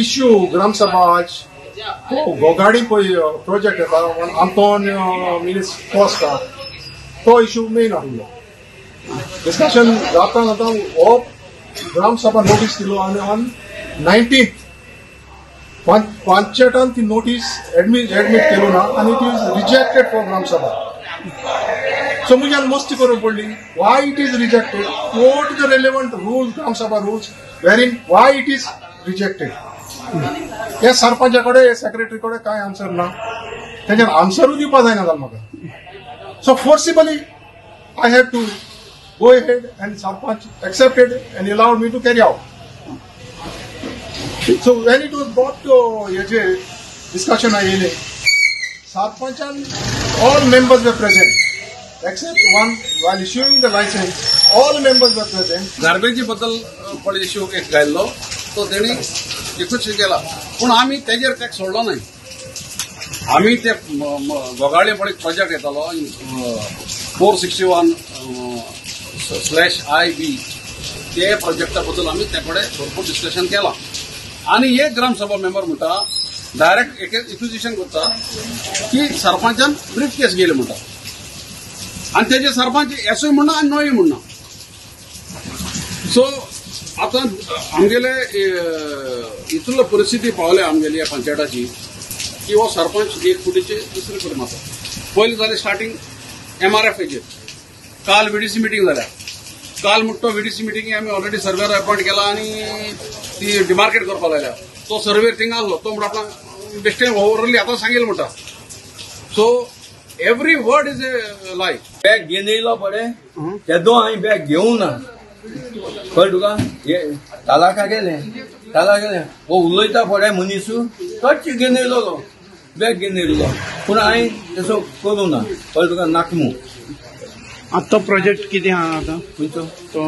Issue ग्रामसभा गोगाडी project येता Anton मिनिस Costa तो issue main आहलो डिस्कशन जाता जाता हो ग्रामसभा नोटीस दिलो आनी ऑन 19th पंचेटान ती नोटीस एडमिट केलो ना आनी it is rejected for gram sabha. So मुझ्यान मस्ती करून पडली why it is rejected quote the relevant rules gram sabha rules वेरीन वाय इट इज रिजेक्टेड. हे सरपंचा कडेन सेक्रेटरी कडेन काय आन्सर ना तेजेर आन्सरूय दिवपा जायना जालें म्हाका. So forcibly I had to go ahead and Sarpanch accepted and allowed me to carry out. So when it was brought to discussion, Sarpanch and all members were present except one. While issuing the license, all members were present. Garbage बद्दल पण issue एक घायल्लो तो तेणी एकूच केला पूण आमी तेजेर काय सोडलो नाही. आमी ते गोगाळे पळय प्रोजेक्ट येतालो 461/IB ते प्रोजेक्टा बद्दल आमी ते कडेन भरपूर डिस्कशन केला आणि एक ग्रामसभा मेंबर म्हणटा डायरेक्ट एक एक्विजिशन करता की सरपंचान ब्रीफ केस गेले म्हणटा आणि तेजे सरपंच येसूय म्हणना आणि नोय म्हणना. सो आता आमगेले इतलो परिस्थिती पावले आमगेली ह्या पंचायताची की हो सरपंच एक फुटीचे दुसरे फुटी मारता. पयलीं जालें स्टार्टिंग MRF काल VDC मिटींग जाल्या. काल म्हणतो VDC मिटींग आमी ऑलरेडी सर्वेर अपॉइंट केला आणि ती डिमार्केट करपाक लागल्या. तो सर्वे थिंग आसलो तो म्हणटा आपणाक बेश्टें ओवरली आतां सांगेल म्हणटा. So every word is a lie. Bag घेवन येयलो पळय तेदो हांवें बॅग घेवंक ना कळ्ळें तुका. तालाका गेलें वो उलयता पळय मनीस तोच घेवन येयलो तो बॅग घेवन येयलो पूण हांवें तसो करूं ना कळ्ळें तुका नाकमू. आता तो प्रोजेक्ट कितें आहा आतां खंयचो तो